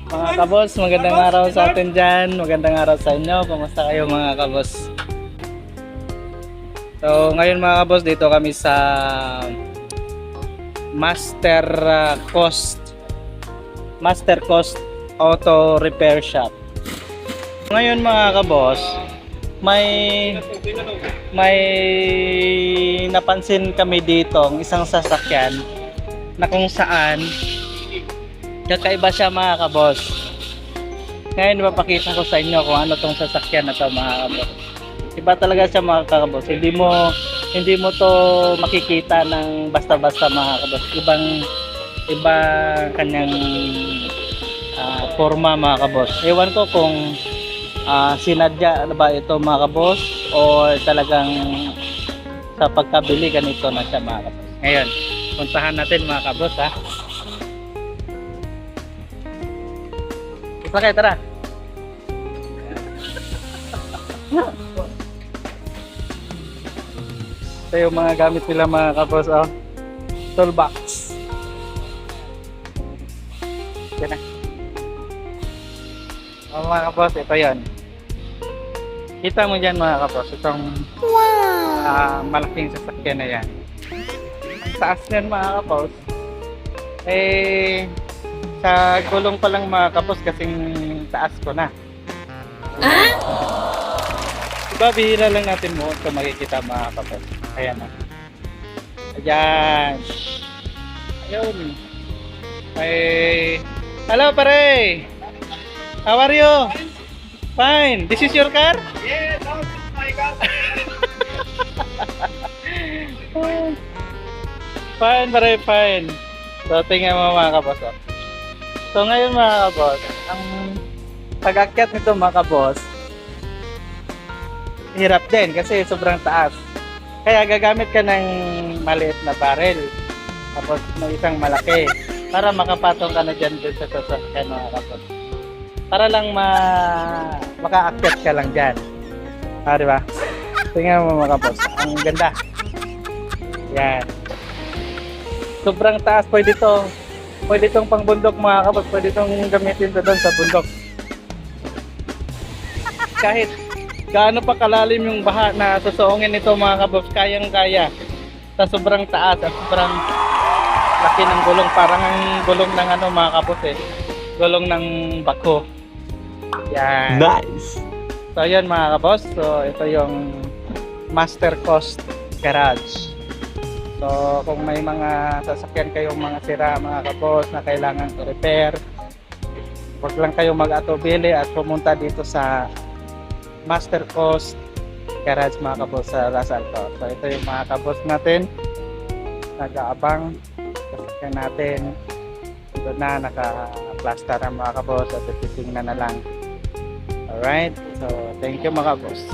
Mga kabos, magandang araw sa atin dyan. Magandang araw sa inyo. Kumusta kayo mga kabos? So ngayon mga kabos, dito kami sa Master Coast Auto Repair Shop. Ngayon mga kabos, may napansin kami dito ng isang sasakyan na kung saan kakaiba siya mga kabos. Ngayon mapakita ko sa inyo kung ano tong sasakyan na to mga kabos. Iba talaga siya mga kabos. Hindi mo to makikita ng basta-basta mga kabos. Iba kanyang forma mga kabos. Ewan ko kung sinadya ba ito mga kabos o talagang sa pagkabili ganito na siya mga kabos. Ngayon, puntahan natin mga kabos ha. Sakay, tara. Ito yung mga gamit nila mga kabos, oh. Toolbox. Yan na. Oh, mga kabos, ito yan. Kita mo dyan mga kabos, itong malaking sasakyan na yan. Ang taas yan mga kabos. Sa gulong pa lang mga kabos kasing taas ko na. Diba bihira lang natin mo ito makikita mga kabos. Ayan na. Ayan. Ayun. Hello pare. How are you? Fine. This is your car? Yes, this is my car. Fine pare, fine. So tingnan mo mga kabos. Oh. So ngayon mga kabos, ang pag-akyat nito mga kabos, hirap din kasi sobrang taas. Kaya gagamit ka ng maliit na barrel, tapos may isang malaki, para makapatong ka na dyan sa sasakyan mga kabos. Para lang makaakyat ka lang dyan. Diba? Tingnan mo mga kabos, ang ganda. Yan. Sobrang taas, pwede itong pang bundok mga kabos, pwede itong gamitin ito doon sa bundok. Kahit gaano pa kalalim yung baha na susuungin ito mga kabos, kayang-kaya. Sa sobrang taas at sobrang laki ng gulong, parang ang gulong ng ano mga kabos gulong ng bako. Yan. Nice! So yun mga kabos, so ito yung Master Coast Garage. So kung may mga sasakyan kayong mga sira mga kabos na kailangan i-repair, huwag lang kayong mag-atubili at pumunta dito sa Master Coast Garage mga kabos sa Las Altos. So ito yung mga kabos natin, nag-aabang sasakyan natin. Doon na naka-plaster ang mga kabos at titingnan na lang. Alright, so thank you mga kabos.